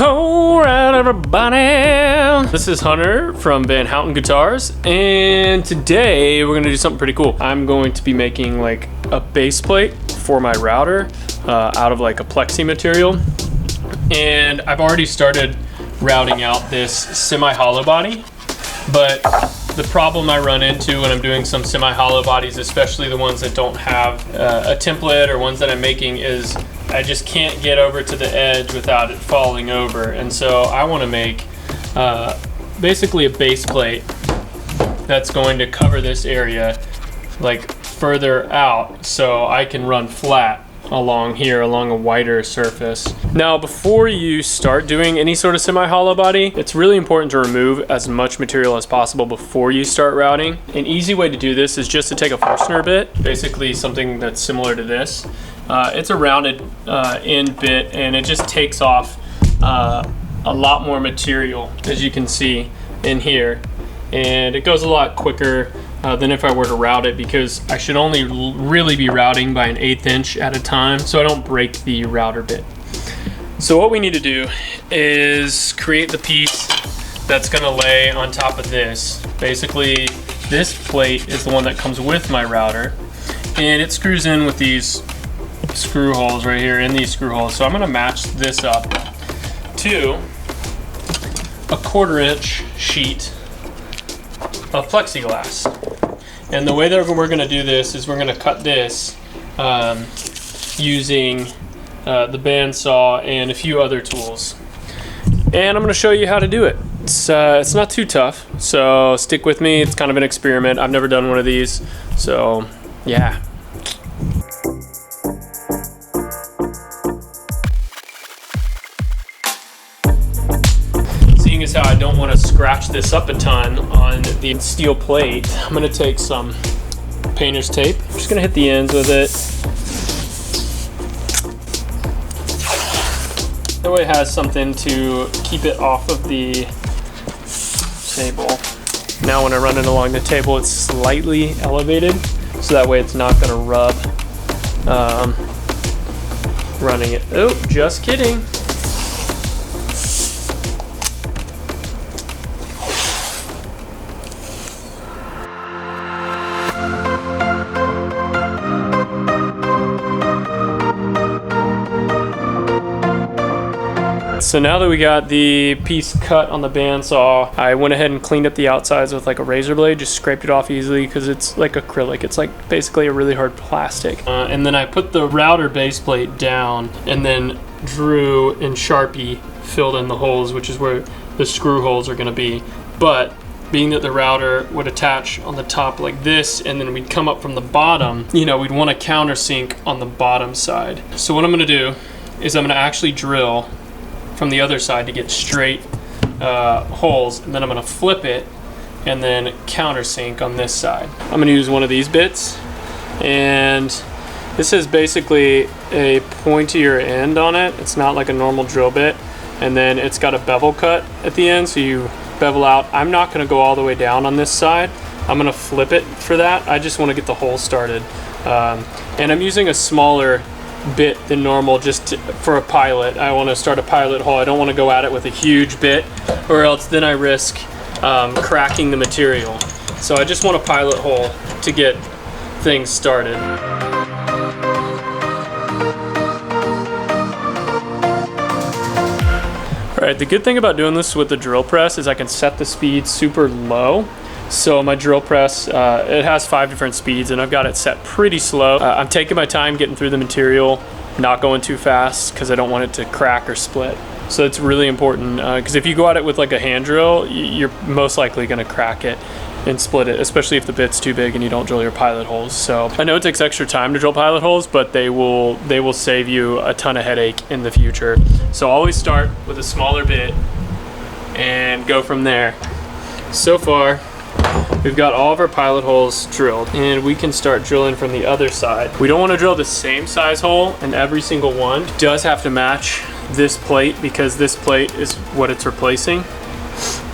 Alright everybody, this is Hunter from Houten Guitars, and today we're gonna do something pretty cool. I'm going to be making like a base plate for my router out of like a plexi material, and I've already started routing out this semi-hollow body, but the problem I run into when I'm doing some semi-hollow bodies, especially the ones that don't have a template or ones that I'm making, is I just can't get over to the edge without it falling over. And so I want to make basically a base plate that's going to cover this area like further out so I can run flat along here, along a wider surface. Now, before you start doing any sort of semi-hollow body, it's really important to remove as much material as possible before you start routing. An easy way to do this is just to take a Forstner bit, basically something that's similar to this. It's a rounded end bit, and it just takes off a lot more material, as you can see in here, and it goes a lot quicker than if I were to route it, because I should only really be routing by an 1/8 inch at a time so I don't break the router bit. So what we need to do is create the piece that's going to lay on top of this. Basically, this plate is the one that comes with my router, and it screws in with these screw holes right here, in these screw holes. So I'm going to match this up to a 1/4 inch sheet of plexiglass. And the way that we're going to do this is we're going to cut this using the bandsaw and a few other tools. And I'm going to show you how to do it. It's not too tough, so stick with me. It's kind of an experiment. I've never done one of these, so yeah. Seeing as how I don't want to scratch this up a ton on the steel plate, I'm going to take some painter's tape. I'm just going to hit the ends with it. That way it has something to keep it off of the table. Now when I run it along the table, it's slightly elevated, so that way it's not going to rub running it. Oh, just kidding. So now that we got the piece cut on the bandsaw, I went ahead and cleaned up the outsides with like a razor blade, just scraped it off easily because it's like acrylic. It's like basically a really hard plastic. And then I put the router base plate down and then drew in Sharpie, filled in the holes, which is where the screw holes are gonna be. But being that the router would attach on the top like this, and then we'd come up from the bottom, you know, we'd want to countersink on the bottom side. So what I'm gonna do is I'm gonna actually drill from the other side to get straight holes, and then I'm going to flip it and then countersink on this side. I'm going to use one of these bits, and this is basically a pointier end on it. It's not like a normal drill bit, and then it's got a bevel cut at the end, so you bevel out. I'm not going to go all the way down on this side. I'm going to flip it for that. I just want to get the hole started, and I'm using a smaller bit than normal just for a pilot. I want to start a pilot hole. I don't want to go at it with a huge bit, or else then I risk cracking the material. So I just want a pilot hole to get things started. Alright, the good thing about doing this with the drill press is I can set the speed super low. So my drill press, it has 5 different speeds, and I've got it set pretty slow. I'm taking my time getting through the material, not going too fast because I don't want it to crack or split. So it's really important because if you go at it with like a hand drill, you're most likely going to crack it and split it, especially if the bit's too big and you don't drill your pilot holes. So I know it takes extra time to drill pilot holes, but they will save you a ton of headache in the future. So always start with a smaller bit and go from there. So far, we've got all of our pilot holes drilled, and we can start drilling from the other side. We don't want to drill the same size hole in every single one. It does have to match this plate because this plate is what it's replacing.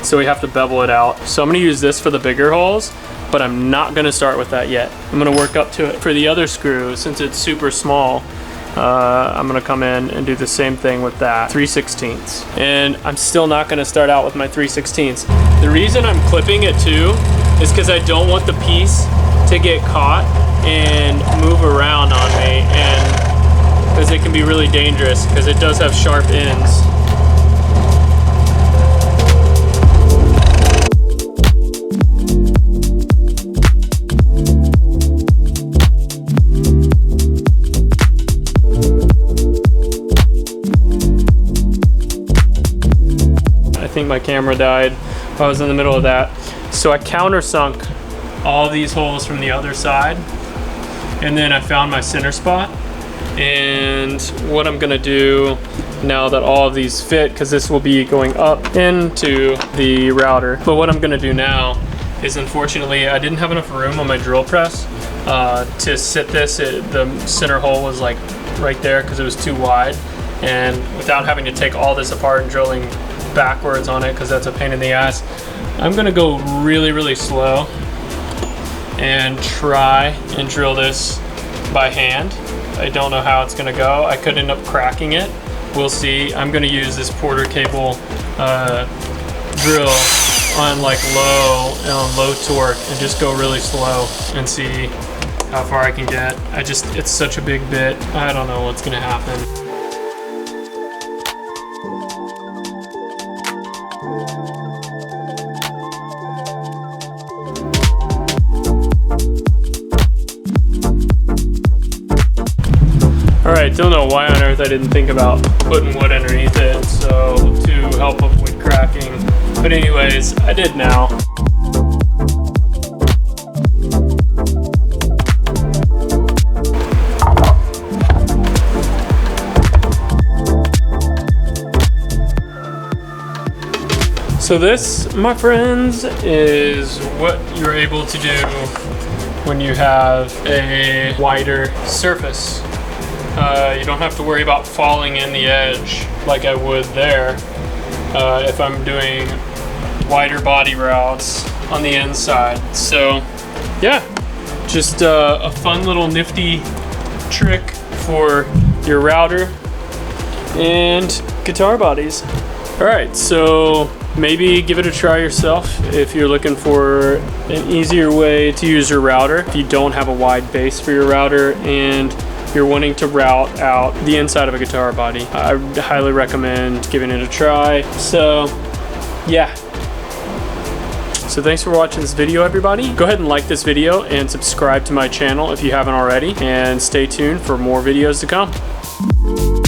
So we have to bevel it out. So I'm going to use this for the bigger holes, but I'm not going to start with that yet. I'm going to work up to it for the other screw. Since it's super small, I'm gonna come in and do the same thing with that 3/16. And I'm still not gonna start out with my 3/16. The reason I'm clipping it too is because I don't want the piece to get caught and move around on me, and because it can be really dangerous because it does have sharp ends. I think my camera died while I was in the middle of that. So I countersunk all these holes from the other side, and then I found my center spot. And what I'm gonna do now that all of these fit, because this will be going up into the router, but what I'm gonna do now is, unfortunately, I didn't have enough room on my drill press to sit this. The center hole was like right there because it was too wide, and without having to take all this apart and drilling backwards on it, because that's a pain in the ass, I'm gonna go really, really slow and try and drill this by hand. I don't know how it's gonna go. I could end up cracking it. We'll see. I'm gonna use this Porter cable drill on like low torque and just go really slow and see how far I can get. It's such a big bit. I don't know what's gonna happen. Alright, don't know why on earth I didn't think about putting wood underneath it so to help avoid cracking. But anyways, I did now. So this, my friends, is what you're able to do when you have a wider surface. You don't have to worry about falling in the edge like I would there if I'm doing wider body routes on the inside. So yeah, just a fun little nifty trick for your router and guitar bodies. All right, so maybe give it a try yourself if you're looking for an easier way to use your router. If you don't have a wide base for your router and you're wanting to route out the inside of a guitar body, I highly recommend giving it a try. So yeah. So thanks for watching this video, everybody. Go ahead and like this video and subscribe to my channel if you haven't already, and stay tuned for more videos to come.